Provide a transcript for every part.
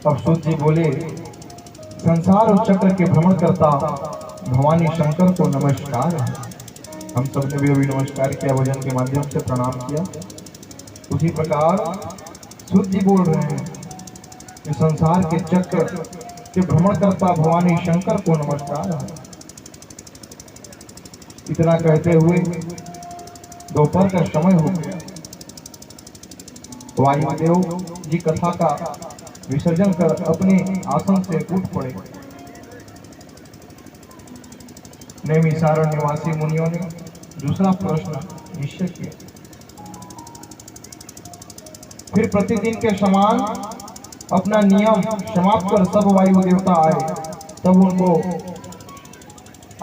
अब सूत जी बोले, संसार और चक्र के भ्रमण करता भवानी शंकर को नमस्कार है। हम सबने भी अभी नमस्कार किया, भजन के माध्यम से प्रणाम किया। उसी प्रकार सूत जी बोल रहे हैं कि संसार के चक्र के भ्रमण करता भवानी शंकर को नमस्कार है। इतना कहते हुए दोपहर का समय हो गया। वायुदेव जी कथा का विसर्जन कर अपने आसन से उठ पड़े। नैमिषारण्य निवासी मुनियों ने दूसरा प्रश्न निश्चय किया। फिर प्रतिदिन के समान अपना नियम समाप्त कर सब वायु देवता आए। तब उनको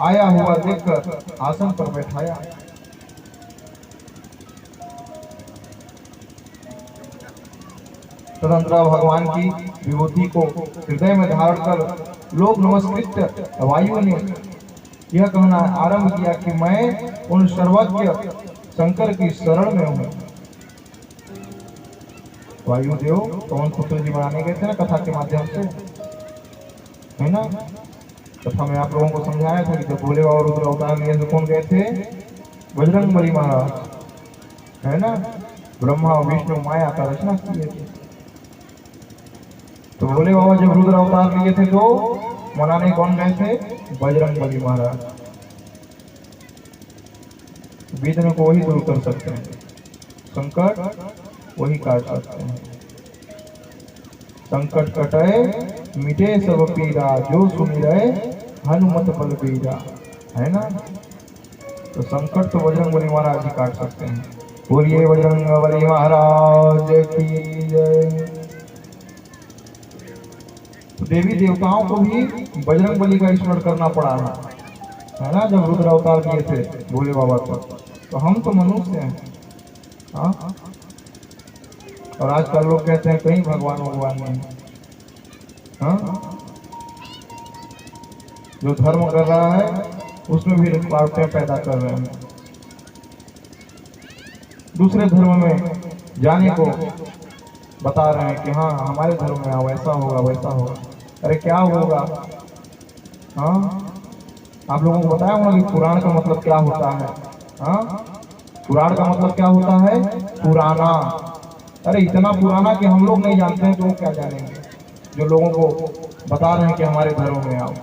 आया हुआ देखकर आसन पर बैठाया। तदंतर भगवान की विभूति को हृदय में धारण कर लोक नमस्कृत वायु ने यह कहना आरंभ किया कि मैं उन सर्वज्ञ शंकर की शरण में हूँ। वायुदेव पवन पुत्र जी बनाने गए थे ना कथा के माध्यम से, है ना। कथा में आप लोगों को समझाया था कि जब भोले बाबा रुद्र अवतार लिए तो कौन गए थे? बजरंगबली महाराज, है ना। ब्रह्मा विष्णु माया का रचना किए थे। तो भोले बाबा जब रुद्र अवतार लिए थे तो मनाने कौन गए थे? बजरंगबली महाराज। विघ्न को वही दूर कर सकते हैं, संकट वही काट सकते हैं। संकट कटे मिटे सब पीरा, जो सुमिरै हनुमत बलबीरा, है ना। तो संकट तो बजरंगबली महाराज ही काट सकते हैं। बोलिए बजरंगबली महाराज की जय। तो देवी देवताओं को भी बजरंगबली का स्मरण करना पड़ा है ना। जब रुद्र अवतार किए थे भोले बाबा को, तो हम तो मनुष्य हैं, हाँ। और आजकल लोग कहते हैं कहीं भगवान नहीं, हाँ। जो धर्म कर रहा है उसमें भी रुकावटें पैदा कर रहे हैं। दूसरे धर्म में जाने को बता रहे हैं कि हाँ हमारे धर्म में आओ, ऐसा होगा वैसा होगा। अरे क्या होगा? हाँ, आप लोगों को बताया होगा कि पुराण का मतलब क्या होता है। हाँ, पुराण का मतलब क्या होता है? पुराना। अरे इतना पुराना कि हम लोग नहीं जानते हैं तो वो क्या जानेंगे जो लोगों को बता रहे हैं कि हमारे धर्म में आओ।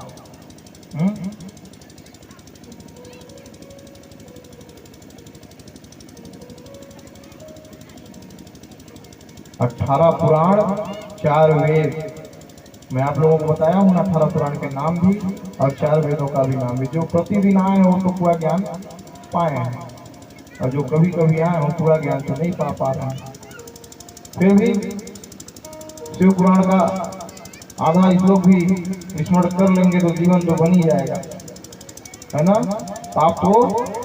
18 पुराण 4 वेद, मैं आप लोगों को बताया हूँ ना 18 पुराण के नाम भी और 4 वेदों का भी नाम भी। जो प्रतिदिन आए हैं वो तो पूरा ज्ञान पाए हैं, और जो कभी कभी आए हैं पूरा ज्ञान तो नहीं पा रहे हैं। फिर भी शिव पुराण का आधा श्लोक भी स्मरण कर लेंगे तो जीवन तो बन ही जाएगा, है ना। पाप तो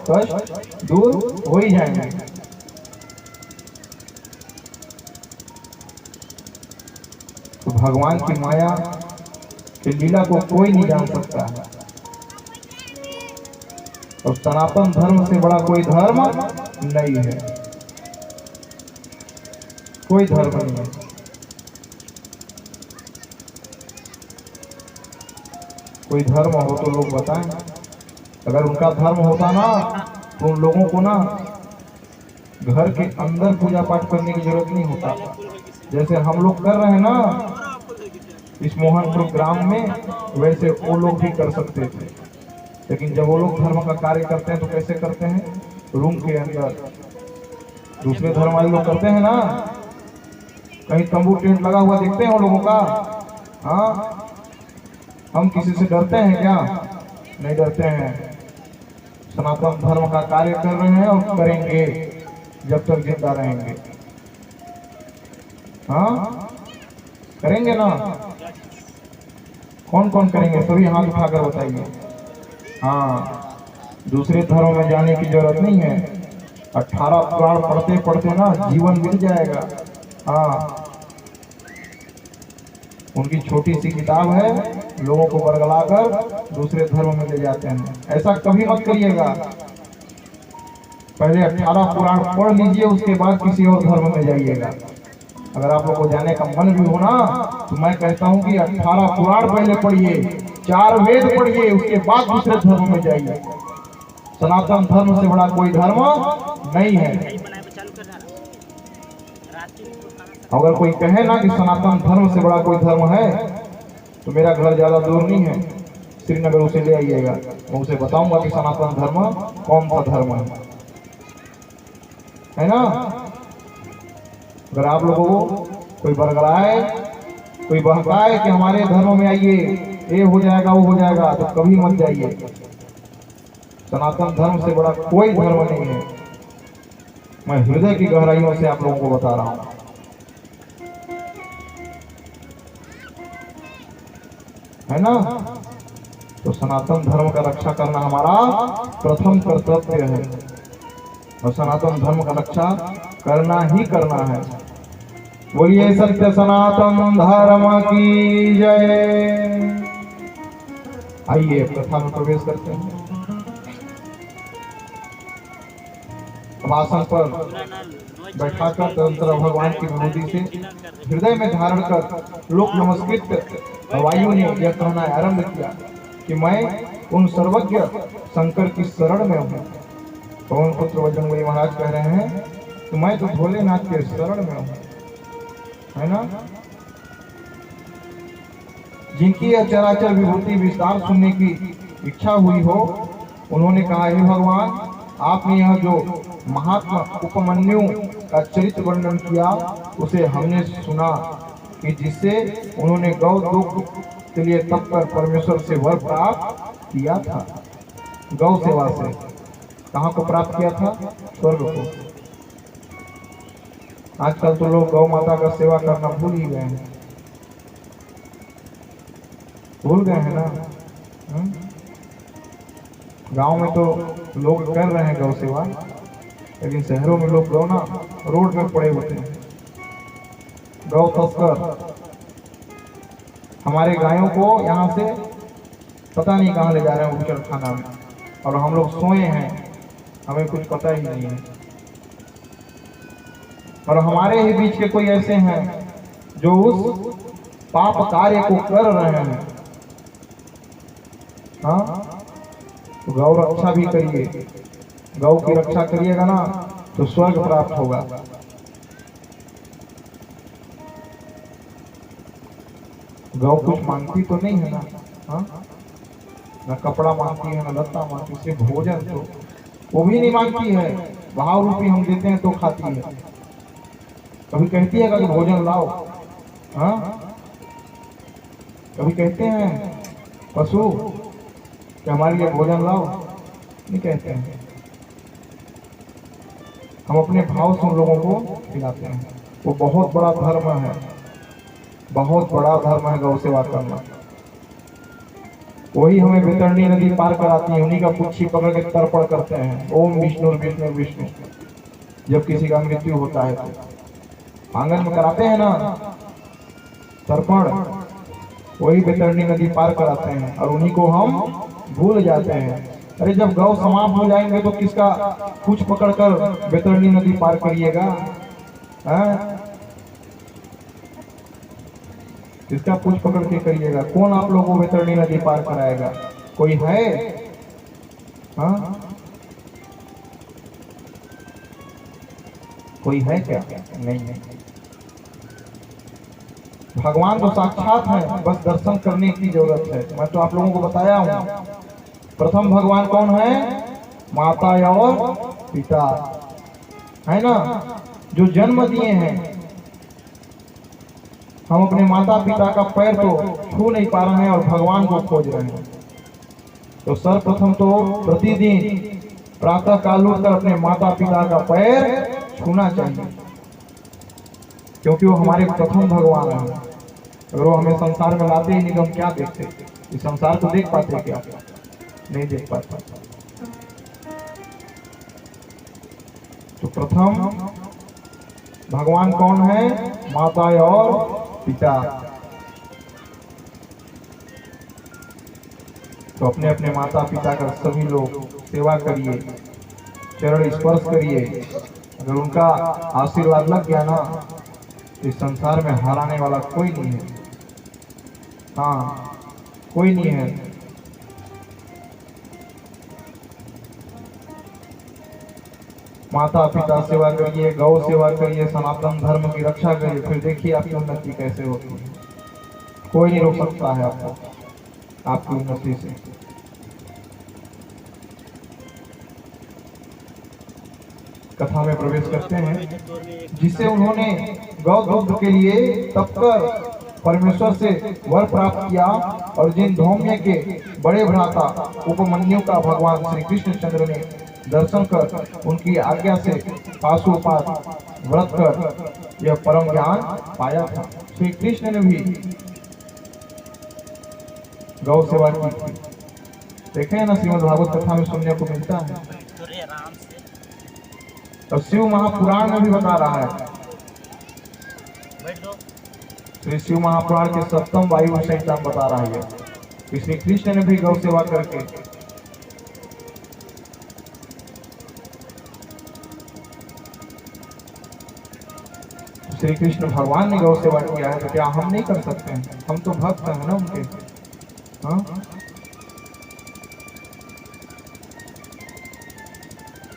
कष्ट दूर हो ही जाएंगे। तो भगवान की माया की लीला को कोई नहीं जान सकता है, और सनातन धर्म से बड़ा कोई धर्म नहीं है, कोई धर्म नहीं है। कोई धर्म हो तो लोग बताएं। अगर उनका धर्म होता ना तो उन लोगों को ना घर के अंदर पूजा पाठ करने की जरूरत नहीं होता, जैसे हम लोग कर रहे हैं ना इस मोहनपुर ग्राम में, वैसे वो लोग भी कर सकते थे। लेकिन जब वो लोग धर्म का कार्य करते हैं तो कैसे करते हैं? रूम के अंदर। दूसरे धर्म वाले लोग करते हैं ना, कहीं तंबू टेंट लगा हुआ देखते हैं वो लोगों का। हाँ, हम किसी से डरते हैं क्या? नहीं डरते हैं। सनातन धर्म का कार्य कर रहे हैं और करेंगे जब तक जिंदा रहेंगे। हाँ, करेंगे ना। कौन कौन करेंगे? सभी हाथ उठाकर बताइए। हाँ, दूसरे धर्म में जाने की जरूरत नहीं है। 18 पुराण पढ़ते पढ़ते ना जीवन मिल जाएगा। हाँ, उनकी छोटी सी किताब है, लोगों को बरगलाकर दूसरे धर्म में ले जाते हैं। ऐसा कभी मत करिएगा। पहले 18 पुराण पढ़ लीजिए, उसके बाद किसी और धर्म में जाइएगा। अगर आप लोग को जाने का मन भी हो ना तो मैं कहता हूँ कि 18 पुराण पहले पढ़िए, 4 वेद पढ़िए, उसके बाद दूसरे धर्म में जाइए। सनातन धर्म से बड़ा कोई धर्म नहीं है। अगर कोई कहे ना कि सनातन धर्म से बड़ा कोई धर्म है, तो मेरा घर ज्यादा दूर नहीं है, श्रीनगर उसे ले आइएगा, मैं उसे बताऊंगा कि सनातन धर्म कौन सा धर्म है ना। अगर आप लोगों को कोई बरगलाए, कोई बहकाए कि हमारे धर्म में आइए, ये हो जाएगा वो हो जाएगा, तो कभी मत जाइए। सनातन धर्म से बड़ा कोई धर्म नहीं है। मैं हृदय की गहराइयों से आप लोगों को बता रहा हूं, है ना। तो सनातन धर्म का रक्षा करना हमारा प्रथम कर्तव्य है, और सनातन धर्म का रक्षा करना ही करना है। बोलिए सत्य सनातन धर्म की जय। आइए कथा में प्रवेश करते हैं। अब आसन पर बैठाकर तंत्र भगवान की विभूति से हृदय में धारण कर लोक नमस्कृत वायु ने यह कहना आरंभ किया कि मैं उन सर्वज्ञ शंकर की शरण में हूँ। पवन पुत्र बजरंगबली महाराज कह रहे हैं कि मैं तो भोलेनाथ के शरण में हूँ, है ना। जिनकी यह चराचर विभूति विस्तार सुनने की इच्छा हुई हो, उन्होंने कहा, हे भगवान, आपने यह जो महात्मा उपमन्यु का चरित्र वर्णन किया, उसे हमने सुना कि जिससे उन्होंने गौ दुख के लिए तप कर परमेश्वर से वर प्राप्त किया था। गौ सेवा से कहाँ को प्राप्त किया था? स्वर्ग को। आजकल तो लोग गौ माता का सेवा करना भूल ही गए हैं, भूल गए हैं ना। गांव में तो लोग कर रहे हैं गौ सेवा, लेकिन शहरों में लोग गौ ना रोड में पड़े होते हैं। गौ तस्कर हमारे गायों को यहाँ से पता नहीं कहाँ ले जा रहे हैं, उचड़ खाना में, और हम लोग सोए हैं, हमें कुछ पता ही नहीं है। और हमारे ही बीच के कोई ऐसे हैं जो उस पाप कार्य को कर रहे हैं। हाँ, तो गौ रक्षा भी करिए। गौ की रक्षा करिएगा ना तो स्वर्ग प्राप्त होगा। गौ कुछ मांगती तो नहीं है ना, हाँ, न कपड़ा मांगती है, न लत्ता मांगती, सिर्फ भोजन तो वो भी नहीं मांगती है। भाव रूपी हम देते हैं तो खाती है। कभी कहती है कि भोजन लाओ, हाँ, कभी कहते हैं पशु कि हमारे लिए भोजन लाओ? नहीं कहते हैं। हम अपने भाव से उन लोगों को खिलाते हैं। वो बहुत बड़ा धर्म है, बहुत बड़ा धर्म है गौ सेवा करना। वही हमें बैतरणी नदी पार कराती है, उन्हीं का पुच्छी पकड़ के तर्पण करते हैं, ओम विष्णु विष्णु विष्णु। जब किसी का मृत्यु होता है तो आंगन में कराते हैं ना तर्पण, वही बैतरणी नदी पार कराते हैं, और उन्हीं को हम भूल जाते हैं। अरे जब गौ समाप्त हो जाएंगे तो किसका कुछ पकड़कर बैतरणी नदी पार करिएगा? किसका कुछ पकड़ के करिएगा? कौन आप लोगों को बैतरणी नदी पार कराएगा? कोई है? हाँ, कोई है क्या? नहीं है। भगवान तो साक्षात है, बस दर्शन करने की जरूरत है। मैं तो आप लोगों को बताया हूँ, प्रथम भगवान कौन है? माता और पिता, है ना, जो जन्म दिए हैं। हम अपने माता पिता का पैर तो छू नहीं पा रहे हैं और भगवान को खोज रहे हैं। तो सर्वप्रथम तो प्रतिदिन प्रातः काल उठकर अपने माता पिता का पैर छूना चाहिए, क्योंकि वो हमारे प्रथम भगवान हैं। अगर वो हमें संसार में लाते ही नहीं तो हम क्या देखते? इस संसार को देख पाते क्या? नहीं देख पाते। तो प्रथम भगवान कौन है? माता और पिता। तो अपने अपने माता पिता का सभी लोग सेवा करिए, चरण स्पर्श करिए। अगर उनका आशीर्वाद लग गया ना, इस संसार में हराने वाला कोई नहीं है। हाँ, कोई नहीं है। माता पिता सेवा करिए, गौ सेवा करिए, सनातन धर्म की रक्षा करिए, फिर देखिए आपकी उन्नति कैसे होती है। कोई नहीं रोक सकता है आपको आपकी उन्नति से। कथा में प्रवेश करते हैं। जिसे उन्होंने गौ दूध के लिए तप कर परमेश्वर से वर प्राप्त किया, और जिन धौम्य के बड़े भ्राता उपमन्यु का भगवान श्री कृष्णचंद्र ने दर्शन कर उनकी आज्ञा से पाशुपात व्रत कर यह परम ज्ञान पाया था। श्री कृष्ण ने भी गौ सेवा की थी। देखे ना, श्रीमद् भागवत कथा में सुनने को मिलता है, और शिव महापुराण में भी बता रहा है। श्री शिव महापुराण के 7वें वायु संहिता में बता रहा है कि श्री कृष्ण ने भी गौ सेवा करके श्री कृष्ण भगवान ने गौ सेवा किया है, तो क्या हम नहीं कर सकते हैं? हम तो भक्त हैं ना उनके। हाँ,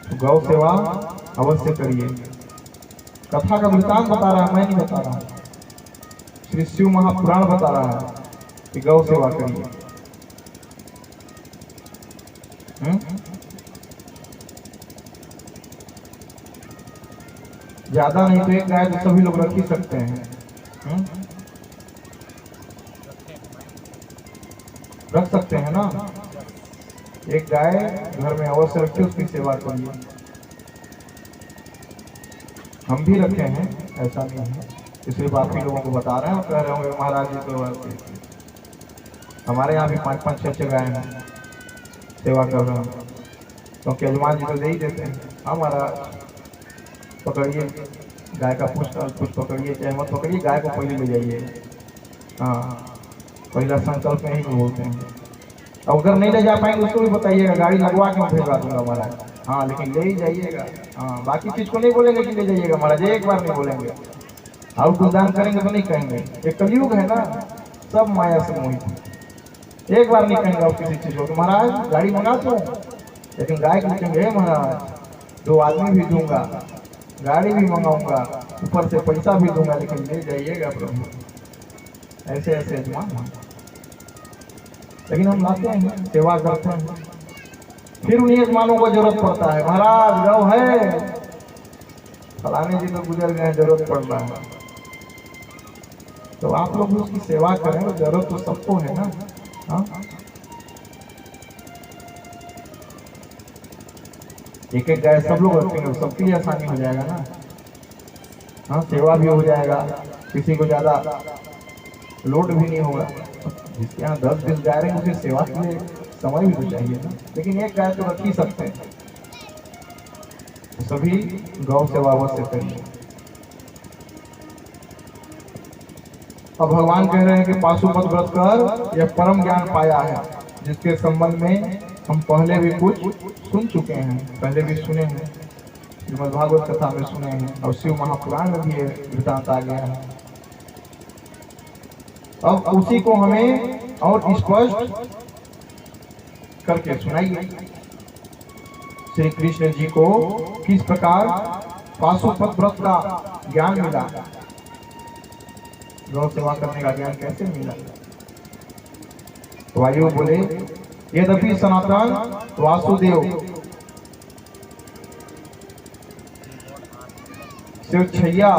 तो गौ सेवा अवश्य करिए। कथा का वृत्तांत बता रहा है, मैं नहीं बता रहा। श्री शिव महापुराण बता रहा है कि गौ सेवा करिए। ज्यादा नहीं तो एक गाय तो सभी लोग रख ही सकते हैं। रख सकते हैं ना, एक गाय घर में अवश्य रखिए, उसकी सेवा करिए। हम भी रखे हैं, ऐसा नहीं है, इसलिए बाकी लोगों को बता रहे हैं और कह रहे होंगे महाराज जी तो हमारे यहाँ भी 5-5, 6-6 गाय हैं, सेवा कर रहे हैं। क्योंकि यजमान जी तो दे ही देते हैं। हमारा पकड़िए गाय का कुछ पकड़िए, चाहे मत पकड़िए, गाय को पहले ले जाइए। हाँ, पहला संकल्प में ही बोलते हैं। और अगर नहीं ले जा पाएंगे उसको भी बताइएगा, गाड़ी लगवा के मैं भेजवा दूंगा महाराज। हाँ, लेकिन ले ही जाइएगा। हाँ, बाकी चीज को नहीं बोलेंगे कि ले जाइएगा महाराज, एक बार नहीं बोलेंगे। और कुछ दान करेंगे तो नहीं कहेंगे। ये कलयुग है ना, सब माया से मोहित। एक बार नहीं कहेंगे आप किसी चीज को महाराज गाड़ी मंगा दो, लेकिन गाय को कहेंगे महाराज 2 आदमी भी दूंगा, गाड़ी भी मंगाऊंगा, ऊपर से पैसा भी दूंगा, लेकिन ले जाइएगा प्रभु। ऐसे ऐसे यजमान, लेकिन हम लाते हैं, सेवा करते हैं। फिर उन्हीं यजमानों को जरूरत पड़ता है, महाराज गौ है, फलाने जी तो गुजर गए, जरूरत पड़ रहा है। तो आप लोग उसकी सेवा करें, जरूरत तो सबको है ना। हाँ, एक एक गाय सब लोग रखेंगे, सबके लिए आसानी हो जाएगा ना। हाँ, सेवा भी हो जाएगा, किसी को ज्यादा लोड भी नहीं होगा। जिसके यहाँ 10-20 गाय रहेंगे उसे सेवा के लिए समय भी तो चाहिए ना, लेकिन एक गाय तो रख ही सकते हैं। तो सभी गौ सेवा अवश्य करिए। अब भगवान कह रहे हैं कि पाशुपत व्रत कर यह परम ज्ञान पाया है, जिसके संबंध में हम पहले भी कुछ सुन चुके हैं, पहले भी सुने हैं, श्रीमद् भागवत कथा में सुने हैं, और शिव महापुराण में भी ये वृत्तांत आ गया है। अब उसी को हमें और स्पष्ट करके सुनाइए। श्री कृष्ण जी को किस प्रकार पाशुपत व्रत का ज्ञान मिला, गौ सेवा करने का ज्ञान कैसे मिला। वायु बोले, यद्यपि सनातन वासुदेव शिवछैया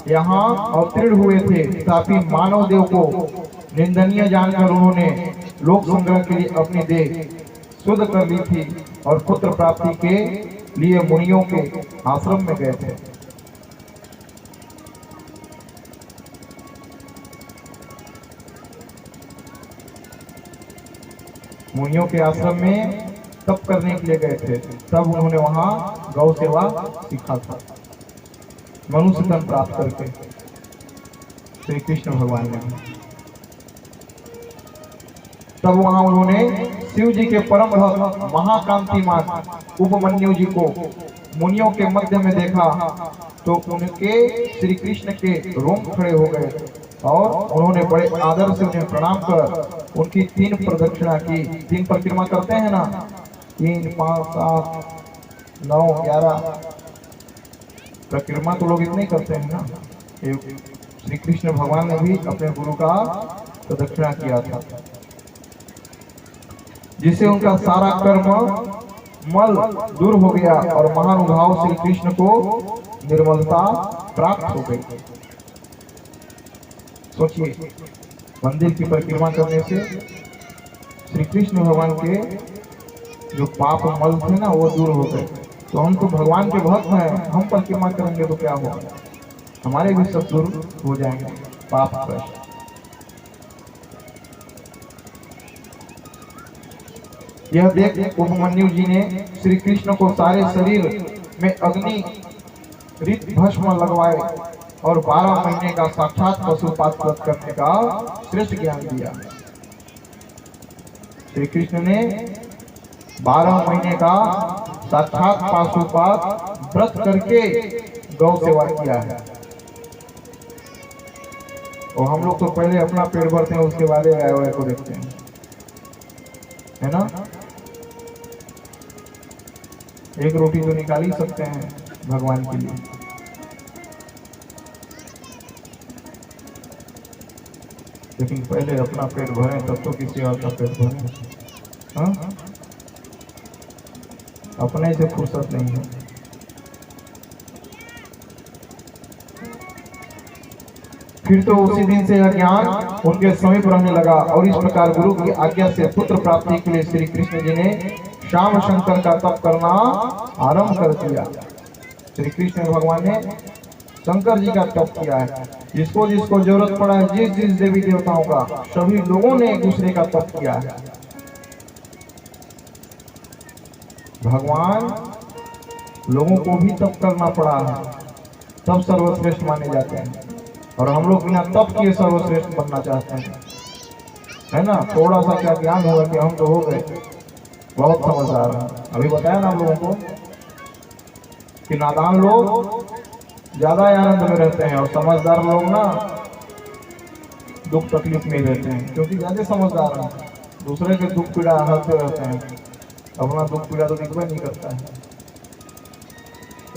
यहाँ अवतीर्ण हुए थे, तथापि मानव देव को निंदनीय जानकर उन्होंने लोक संग्रह के लिए अपनी देह शुद्ध कर ली थी और पुत्र प्राप्ति के लिए मुनियों के आश्रम में गए थे। मुनियों के आश्रम में तप करने के लिए गए थे, तब उन्होंने वहां गौ सेवा सीखा था, मनुष्य तन प्राप्त करके श्री कृष्ण भगवान ने। तब वहां उन्होंने शिव जी के परम भक्त महाकांतिमान उपमन्यु जी को मुनियों के मध्य में देखा, तो उनके श्री कृष्ण के रोम खड़े हो गए। और उन्होंने बड़े आदर से उन्हें प्रणाम कर उनकी 3 प्रदक्षिणा की। 3 परिक्रमा करते हैं ना, 3, 5, 7, 9, 11 परिक्रमा तो लोग इतने ही करते हैं ना। श्री कृष्ण भगवान ने भी अपने गुरु का प्रदक्षिणा किया था, जिससे उनका सारा कर्म मल दूर हो गया और महानुभाव श्री कृष्ण को निर्मलता प्राप्त हो गई। सोचिए, मंदिर की परिक्रमा करने से श्री कृष्ण भगवान के जो पाप मल थे ना वो दूर हो गए। तो हम तो भगवान के भक्त हैं, हम परिक्रमा करेंगे तो क्या होगा, हमारे भी सब दूर हो जाएंगे पाप कष्ट। यह देख उपमन्यु जी ने श्री कृष्ण को सारे शरीर में अग्नि रीत भस्म लगवाए और 12 महीने का साक्षात पशुपात व्रत करने का श्रेष्ठ ज्ञान दिया। श्री कृष्ण ने 12 महीने का साक्षात पशुपात व्रत करके गौ सेवा किया है। और हम लोग तो पहले अपना पेट भरते हैं, उसके बाद गाय वाय को देखते हैं, है ना। एक रोटी तो निकाल ही सकते हैं भगवान के लिए। लेकिन पहले अपना पेट भरें तब तो किसी और का पेट भरें। हाँ, अपने से फुर्सत नहीं है। फिर तो उसी दिन से यह ज्ञान उनके समीप रहने लगा और इस प्रकार गुरु की आज्ञा से पुत्र प्राप्ति के लिए श्री कृष्ण जी ने श्याम शंकर का तप करना आरंभ कर दिया। श्री कृष्ण भगवान ने शंकर जी का तप किया है। जिसको जिसको जरूरत पड़ा है, जिस जिस देवी देवताओं का, सभी लोगों ने एक दूसरे का तप किया है। भगवान लोगों को भी तप करना पड़ा है, तब सर्वश्रेष्ठ माने जाते हैं। और हम लोग बिना तप किए सर्वश्रेष्ठ बनना चाहते हैं, है ना। थोड़ा सा क्या ज्ञान होगा कि हम तो हो गए बहुत समझदार हैं। अभी बताया ना हम लोगों को कि नादान लोग ज्यादा आनंद में रहते हैं और समझदार लोग ना दुख तकलीफ में रहते हैं, क्योंकि ज्यादा समझदार हैं। दूसरे के दुख पीड़ा हरते रहते हैं, अपना दुख पीड़ा तो दिखवा नहीं करता है।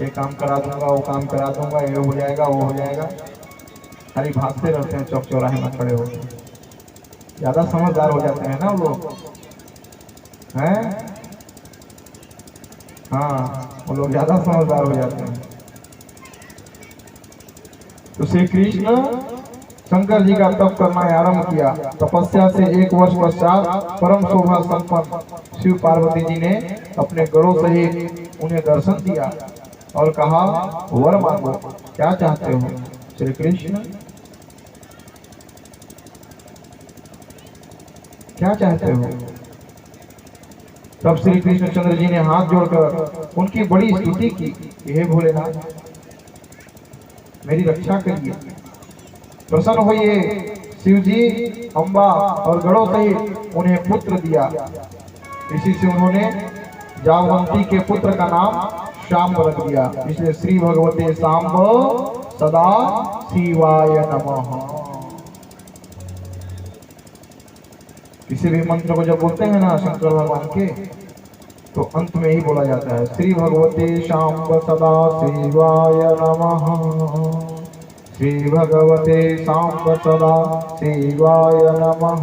ये काम करा दूंगा, वो काम करा दूंगा, ये हो जाएगा, वो हो जाएगा, खाली भागते रहते हैं, चौक चौराहे में खड़े होते। ज्यादा समझदार हो जाते हैं ना वो लोग, हैं। हाँ, वो लोग ज्यादा समझदार हो जाते हैं। तो श्री कृष्ण शंकर जी का तप करना आरंभ किया। तपस्या से 1 वर्ष पश्चात परम शोभा संपन्न शिव पार्वती जी ने अपने गणों सहित उन्हें दर्शन दिया और कहा, वर मांगो, क्या चाहते हो श्री कृष्ण, क्या चाहते हो। तब श्री कृष्ण चंद्र जी ने हाथ जोड़कर उनकी बड़ी स्तुति की, हे भोलेनाथ, मेरी रक्षा करिए, प्रसन्न होइए। शिव जी अम्बा और गणों सहित उन्हें पुत्र दिया। इसी से उन्होंने जामवंती के पुत्र का नाम श्याम रख दिया। इसलिए श्री भगवते सांब सदा शिवाय नमः। किसी भी मंत्र को जब बोलते हैं ना शंकर भगवान के, तो अंत में ही बोला जाता है, श्री भगवते शांब सदा शिवाय नमः, श्री भगवते शांब सदा शिवाय नमः,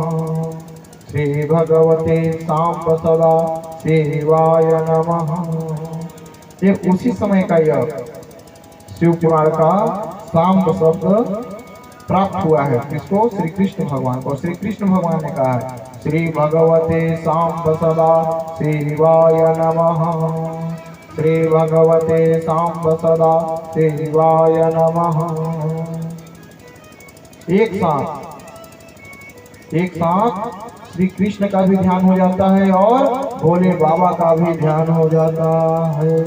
श्री भगवते शांब सदा शिवाय नमः। ये उसी समय का यह शिव पुराण का सांब शब्द प्राप्त हुआ है। किसको? श्री कृष्ण भगवान को। श्री कृष्ण भगवान ने कहा है, श्री भगवते सांब सदा शिवाय नमः, श्री भगवते सांब सदा शिवाय नमः। एक साथ श्री कृष्ण का भी ध्यान हो जाता है और भोले बाबा का भी ध्यान हो जाता है।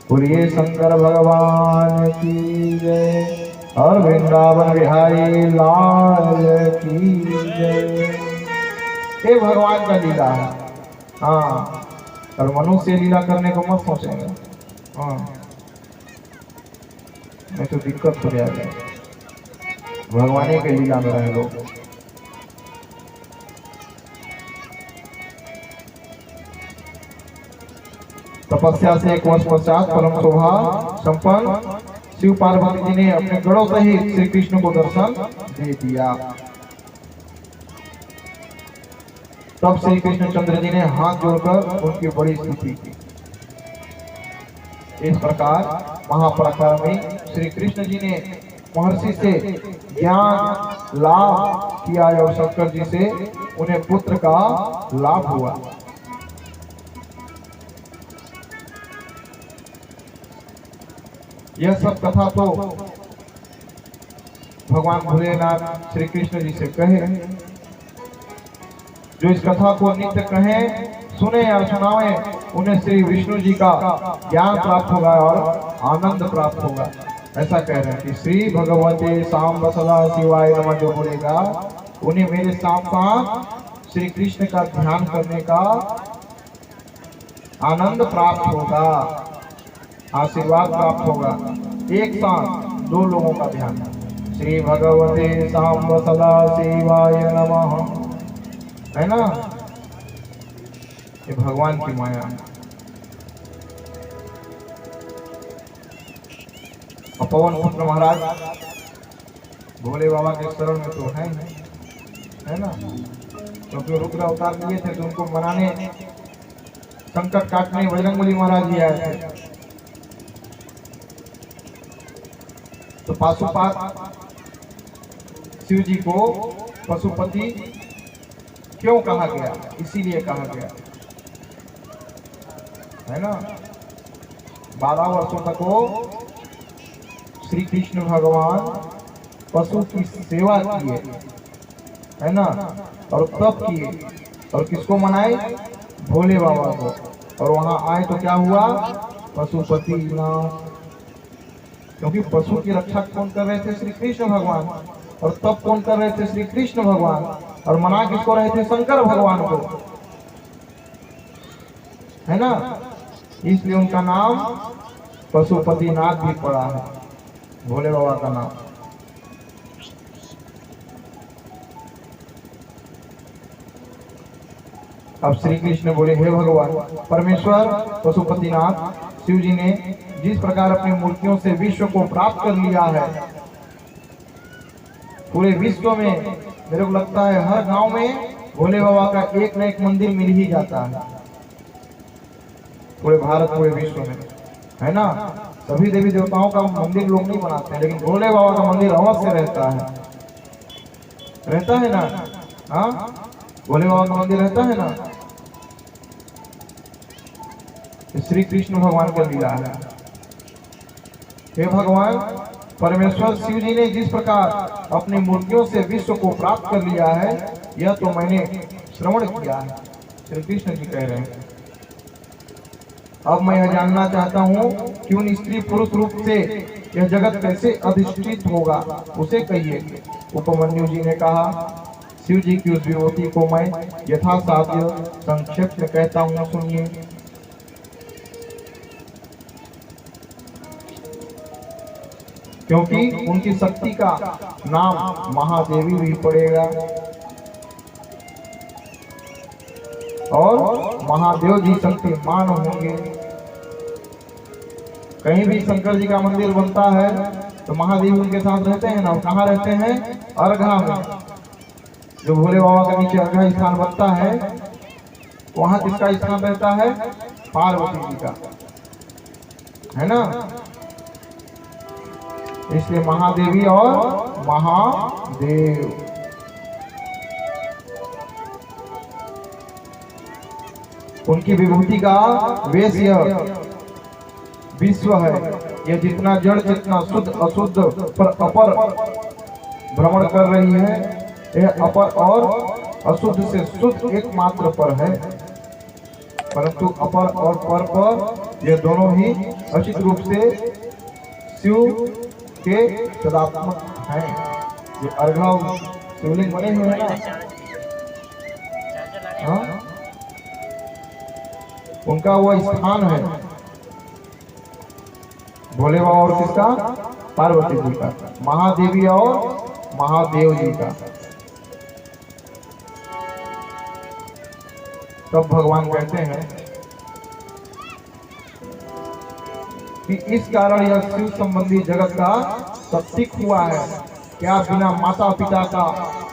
बोलिए शंकर भगवान की जय और वृंदावन बिहारी लाल की जय। ये भगवान का लीला है। हाँ, और मनुष्य लीला करने को मत सोचेंगे, हाँ, नहीं तो दिक्कत हो जाएगा। भगवान के लीला में रहे लोग। तपस्या से 1 वर्ष पश्चात परम शोभा संपन्न शिव पार्वती जी ने अपने गणों सहित श्री कृष्ण को दर्शन दे दिया। तब श्री कृष्णचंद्र जी ने हाथ जोड़कर उनकी बड़ी स्तुति की। इस प्रकार महापराक्रमी श्री कृष्ण जी ने महर्षि से ज्ञान लाभ किया और शंकर जी से उन्हें पुत्र का लाभ हुआ। यह सब कथा तो भगवान भोलेनाथ श्री कृष्ण जी से कहे। जो इस कथा को नित्य कहें, सुने या सुनावे, उन्हें श्री विष्णु जी का ज्ञान प्राप्त होगा और आनंद प्राप्त होगा। ऐसा कह रहे हैं कि श्री भगवते सांब सदा शिवाय नमः जो बोलेगा, उन्हें मेरे साथ साथ श्री कृष्ण का ध्यान करने का आनंद प्राप्त होगा, आशीर्वाद प्राप्त होगा। एक साथ 2 लोगों का ध्यान। श्री भगवते सांब सदा शिवाय नमः, है ना, ये भगवान की माया। और पवन पुत्र महाराज भोले बाबा के शरण में तो है ना, क्योंकि रुद्र अवतार लिए थे तो उनको मनाने, संकट काटने बजरंगबली महाराज जी आए थे। तो पाशुपात शिव जी को पशुपति क्यों कहा गया? इसीलिए कहा गया, है ना। 12 वर्षों तक वो श्री कृष्ण भगवान पशु की सेवा किए, है ना, और तप किए, और किसको मनाए? भोले बाबा को। और वहां आए तो क्या हुआ? पशुपति नाथ। क्योंकि पशु की रक्षा कौन कर रहे थे? श्री कृष्ण भगवान। और तप कौन कर रहे थे? श्री कृष्ण भगवान। और मना किसको रहे थे? शंकर भगवान को, है ना। इसलिए उनका नाम पशुपति नाथ भी पड़ा है, भोले बाबा का नाम। अब श्री कृष्ण बोले, हे भगवान परमेश्वर पशुपतिनाथ, शिव जी ने जिस प्रकार अपनी मूर्तियों से विश्व को प्राप्त कर लिया है, पूरे विश्व में मेरे को लगता है हर गांव में भोले बाबा का एक न एक मंदिर मिल ही जाता है, पूरे भारत पूरे विश्व में, है ना। सभी देवी देवताओं का मंदिर लोग नहीं बनाते हैं, लेकिन भोले बाबा का मंदिर अवश्य रहता है ना। हाँ, भोले बाबा का मंदिर रहता है ना। श्री कृष्ण भगवान का लीला है। हे भगवान परमेश्वर शिव जी ने जिस प्रकार अपनी मूर्तियों से विश्व को प्राप्त कर लिया है, यह तो मैंने श्रवण किया है। श्री कृष्ण जी कह रहे हैं, अब मैं यह जानना चाहता हूँ कि उन स्त्री पुरुष रूप से यह जगत कैसे अधिष्ठित होगा, उसे कहिए। उपमन्यु जी ने कहा, शिव जी की उस विभूति को मैं यथासाध्य संक्षेप में कहता हूँ, सुनिए। क्योंकि उनकी शक्ति का नाम महादेवी भी पड़ेगा और महादेव जी शक्तिमान होंगे। कहीं भी शंकर जी का मंदिर बनता है तो महादेव उनके साथ रहते हैं ना। कहाँ रहते हैं? अर्घा में। जो भोले बाबा के नीचे अर्घा स्थान बनता है, वहां किसका स्थान रहता है? पार्वती जी का, है ना। इसलिए महादेवी और महादेव। उनकी विभूति का वेश यह विश्व है। यह जितना जड़ जितना शुद्ध अशुद्ध पर अपर भ्रमण कर रही है, यह अपर और अशुद्ध से शुद्ध एकमात्र पर है। परंतु अपर और पर पर यह दोनों ही अचित रूप से शिव के सदात्मक हैं। जो अर्घा शिवलिंग बने हुए हैं ना, हाँ, उनका वो स्थान है भोले बाबा और किसका? पार्वती जी का। महादेवी और महादेव जी का। तब भगवान कहते हैं कि इस कारण यह शिव संबंधी जगत का सत्तिक हुआ है। क्या बिना माता पिता का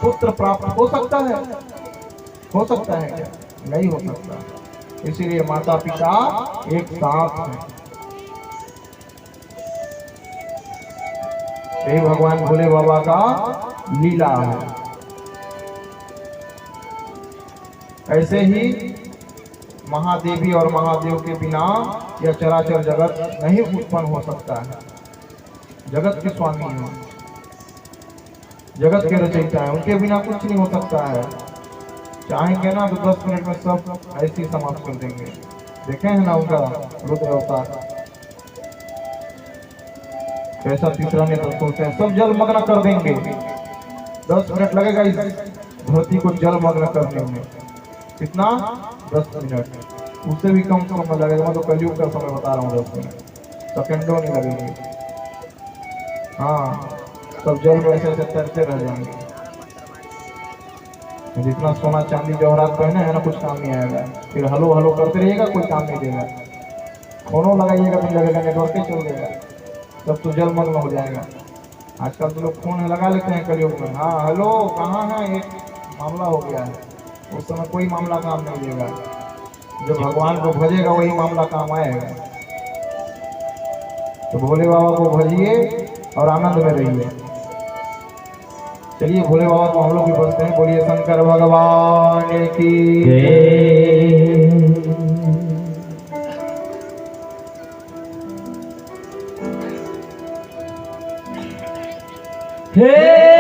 पुत्र प्राप्त हो सकता है? हो सकता है क्या? नहीं हो सकता। इसीलिए माता पिता एक साथ हैं। यही भगवान भोले बाबा का लीला है। ऐसे ही महादेवी और महादेव के बिना यह चराचर जगत नहीं उत्पन्न हो सकता है। जगत के स्वामी हैं, जगत के रचयिता हैं, उनके बिना कुछ नहीं हो सकता है। चाहेंगे ना तो 10 मिनट में सब ऐसे ही समाप्त कर देंगे। देखे हैं ना उनका रुद्र अवतार कैसा तीसरा नेत्र सोचते हैं, सब जलमग्न कर देंगे। 10 मिनट लगेगा इस धरती को जलमग्न करने में। कितना? 10 मिनट। उससे भी कम समय लगेगा। मैं तो कलयुग का समय बता रहा हूँ। 10 मिनट सेकेंडों नहीं लगेंगे। हाँ, सब जल में ऐसे ऐसे तैरते रह जाएंगे। जितना सोना चांदी जवाहरात पहने है ना, कुछ काम नहीं आएगा। फिर हलो हलो करते रहिएगा, कोई काम नहीं देगा। फोनों लगाइएगा तो लगेगा नेटवर्क ही चल जाएगा, तब तो जलमग्न हो जाएगा। आजकल तो लोग फोन लगा लेते हैं कलयुग में। हाँ हेलो कहाँ है, एक मामला हो गया है। उस समय कोई मामला काम नहीं देगा। जो भगवान को भजेगा वही मामला काम आएगा। तो भोले बाबा को भजिए और आनंद में रहिए। चलिए भोले बाबा को हम लोग भी बोलते हैं। बोलिए शंकर भगवान की जय।